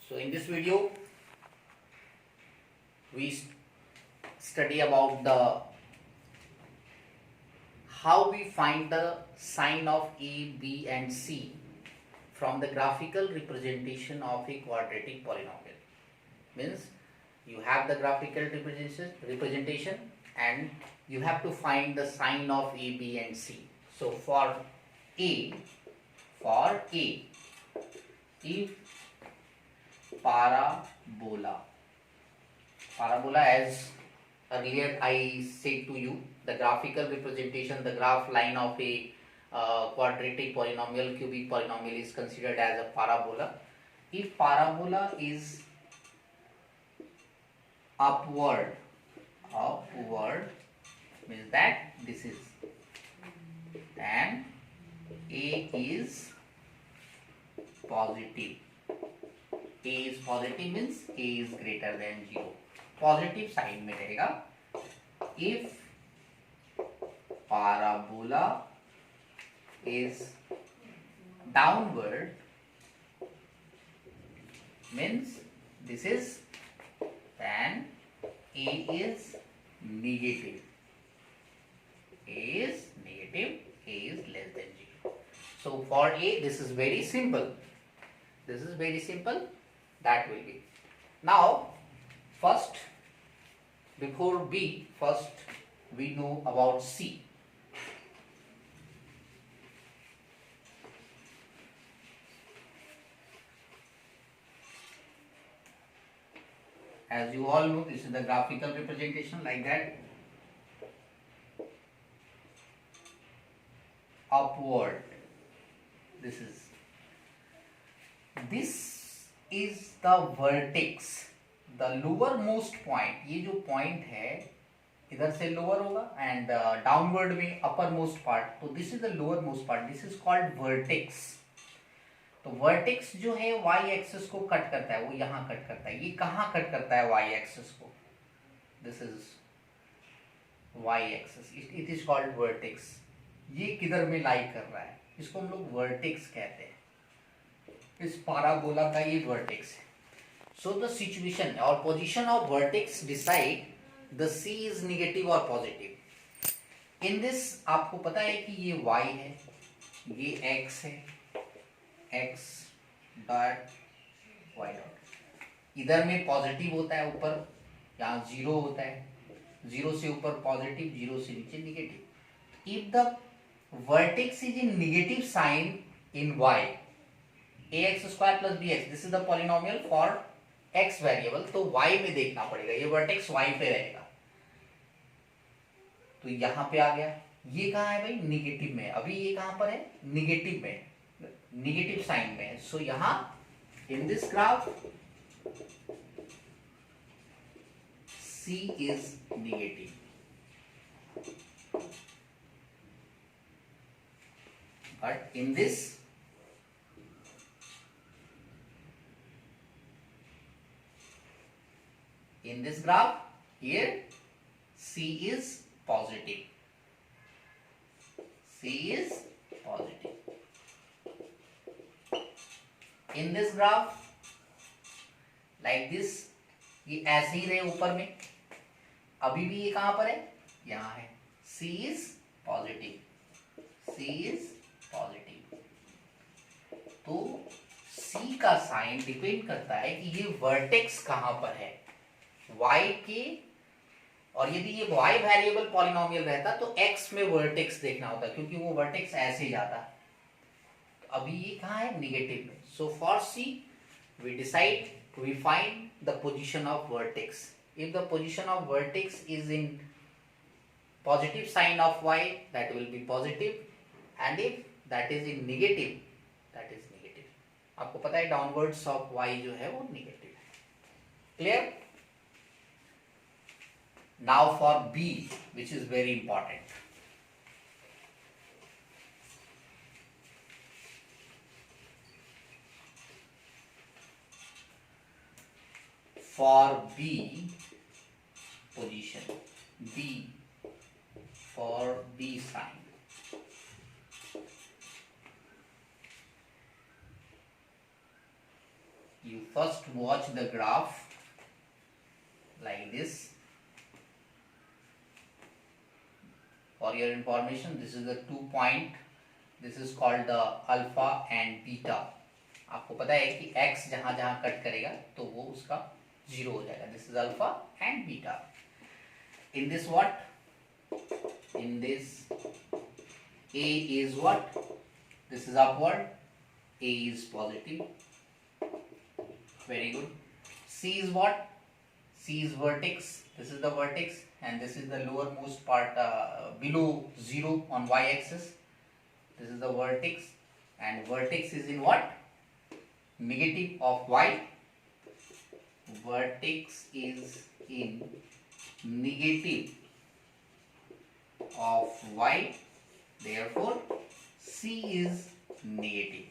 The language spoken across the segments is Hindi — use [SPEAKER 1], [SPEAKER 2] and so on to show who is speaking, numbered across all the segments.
[SPEAKER 1] So in this video we study about the how we find the sign of A, B and C from the graphical representation of a quadratic polynomial. Means you have the graphical representation and you have to find the sign of A, B and C. So for A, if parabola as earlier I said to you, the graphical representation, the graph line of a quadratic polynomial, cubic polynomial is considered as a parabola. If parabola is upward means that this is, and A is positive. A is positive means A is greater than 0. Positive side में रहेगा. If parabola is downward means this is, then A is negative. A is negative, A is less than 0. So for A this is very simple. That will be. Now first, before B, first we know about C. As you all know, this is the graphical representation like that. Upward. This is the vertex. The lower most point, ये जो पॉइंट है इधर से लोअर होगा एंड डाउनवर्ड में अपर मोस्ट पार्ट, तो this is the lower most part, this is called vertex. तो वर्टेक्स जो है वाई एक्सिस को कट करता है, वो यहाँ कट करता है. ये कहाँ कट करता है वाई एक्सिस को? This is Y axis, it is called vertex. ये किधर में लाई कर रहा है, इसको हम लोग वर्टेक्स कहते हैं. इस पाराबोला का ये वर्टेक्स है. So the situation or position of vertex decide the C is negative or positive. In this आपको पता है कि ये y है, ये x है, x डॉट y डॉट. इधर में पॉजिटिव होता है ऊपर, यहाँ 0 होता है, 0 से ऊपर पॉजिटिव, 0 से नीचे negative. If the vertex is in negative sign in y, ax square plus bx, this is the polynomial for x variable, तो y में देखना पड़ेगा. ये वर्टेक्स y पे रहेगा, तो यहां पे आ गया. ये कहां है भाई? निगेटिव में. अभी ये कहां पर है? निगेटिव में, निगेटिव साइन में है. सो यहां in this graph C is negative. But in this graph here C is positive. In this graph like this, ये ऐसे ही रहे ऊपर में. अभी भी ये कहां पर है? यहां है. C is positive. तो C का साइन डिपेंड करता है कि ये वर्टेक्स कहां पर है, y के. और यदि ये y वेरिएबल पॉलिनोमियल रहता तो x में वर्टेक्स देखना होता, क्योंकि वो वर्टेक्स ऐसे जाता. तो अभी ये कहाँ है? निगेटिव में. So for C we find the position of vertex. If the position of vertex is in positive sign of y, that will be positive, and if that is in negative, that is negative. आपको पता है डाउनवर्ड्स ऑफ y जो है वो नेगेटिव है. Clear? Now for B, which is very important. For B position, for B sign, you first watch the graph like this. For your information, this is the 2 point, this is called the alpha and beta. आपको पता है कि x जहां जहां कट करेगा तो वो उसका 0 हो जाएगा. This is alpha and beta. In this what? In this A is what? This is upward. A is positive. Very good. C is what? C is vertex. This is the vertex and this is the lowermost part below 0 on y-axis. This is the vertex and vertex is in what? Negative of y. Vertex is in negative of y, therefore C is negative.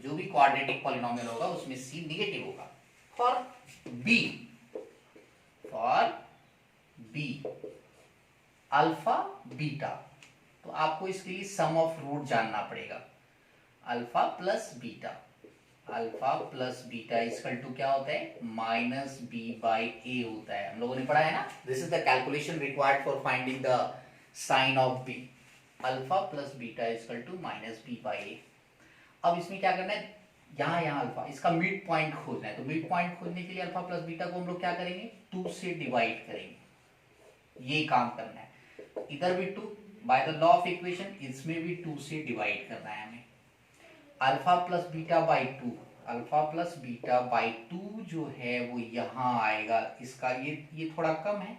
[SPEAKER 1] जो भी क्वाड्रेटिक पॉलिनोमियल होगा उसमें C नेगेटिव होगा. फॉर B अल्फा बीटा, तो आपको इसके लिए सम ऑफ रूट जानना पड़ेगा. Alpha plus beta, alpha plus beta equal to क्या होता है? माइनस बी बाई ए होता है. हम लोगों ने पढ़ा है ना. This is the calculation required for finding the sign of B. Alpha plus beta equal to minus B by A. अब इसमें क्या करना है? यहाँ अल्फा, इसका मिड पॉइंट खोजना है. तो मिड पॉइंट खोजने के लिए अल्फा प्लस बीटा को हम लोग क्या करेंगे? 2 से डिवाइड करेंगे. ये काम करना है. इधर भी 2 by the law of equation, इसमें भी 2 से डिवाइड करना है हमें. Alpha plus beta by 2, alpha plus beta by 2 जो है वो यहाँ आएगा. इसका ये थोड़ा कम है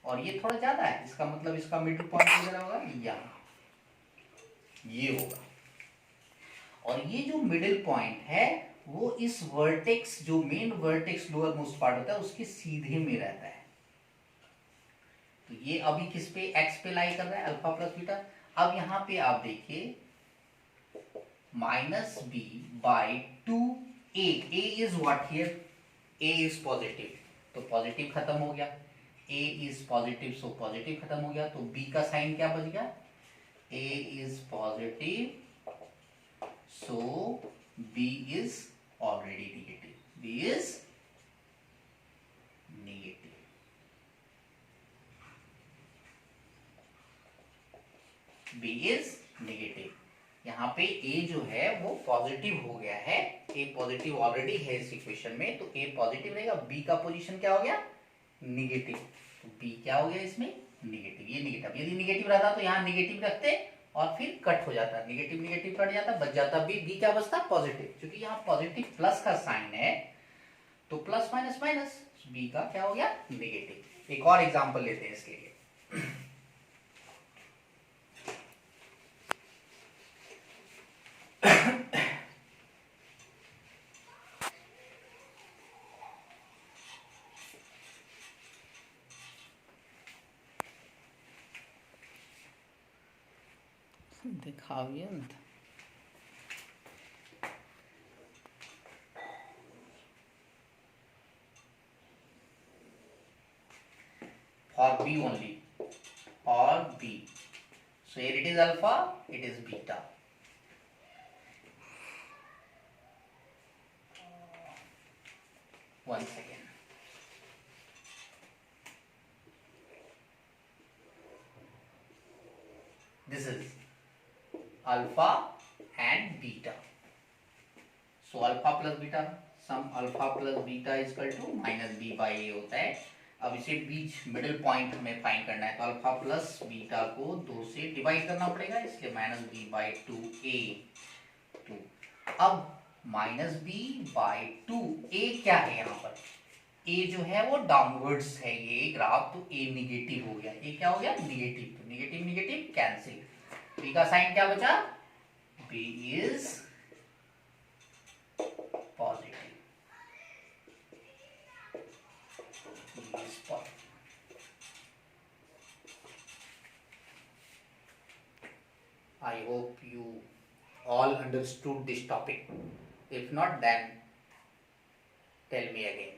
[SPEAKER 1] और ये थोड़ा ज्यादा है. इसका मतलब इसका मिडिल पॉइंट किधर होगा? यहाँ, ये होगा. और ये जो मिडिल पॉइंट है वो इस वर्टेक्स, जो main vertex lower most part होता है, उसके सीधे में रहता है. तो ये अभी किस पे? एक्स पे लाई कर रहा है, अल्फा प्लस बीटा. अब यहाँ पे आप देखिए minus B by 2a. a is what here? a is positive, तो पॉजिटिव खत्म हो गया. a is positive, so positive खत्म हो गया. तो b का साइन क्या बच गया? a is positive, so b is already negative. b is negative. b is negative. यहाँ पे a जो है वो पॉजिटिव हो गया है. a पॉजिटिव ऑलरेडी है इस इक्वेशन में, तो a पॉजिटिव रहेगा. b का पोजीशन क्या हो गया? नेगेटिव. तो b क्या हो गया इसमें? नेगेटिव. ये नेगेटिव, यदि नेगेटिव रहता तो यहाँ नेगेटिव रखते और फिर कट हो जाता. नेगेटिव नेगेटिव कट जाता, बच जाता बी क्या बचता? पॉजिटिव. क्योंकि यहाँ पॉजिटिव प्लस का साइन है तो प्लस माइनस माइनस, बी का क्या हो गया? नेगेटिव. एक और एग्जांपल लेते हैं इसके लिए. दिखाइए ना. For B only, or B. So here it is alpha, it is beta. One second. This is alpha and beta. So alpha plus beta, sum alpha plus beta is equal to minus b by a होता है. अब इसे बीच मिडिल पॉइंट हमें फाइंड करना है. तो अल्फा प्लस बीटा को 2 से डिवाइड करना पड़ेगा, इसलिए माइनस बी बाई 2a. अब माइनस बी बाई 2a क्या है यहाँ पर? a जो है वो डाउनवर्ड्स है ये ग्राफ, तो a निगेटिव हो गया. a क्या हो गया? निगेटिव. तो निगेटिव निगेटिव कैंसिल. b का साइन क्या बचा? b is positive. I hope you all understood this topic. If not, then tell me again.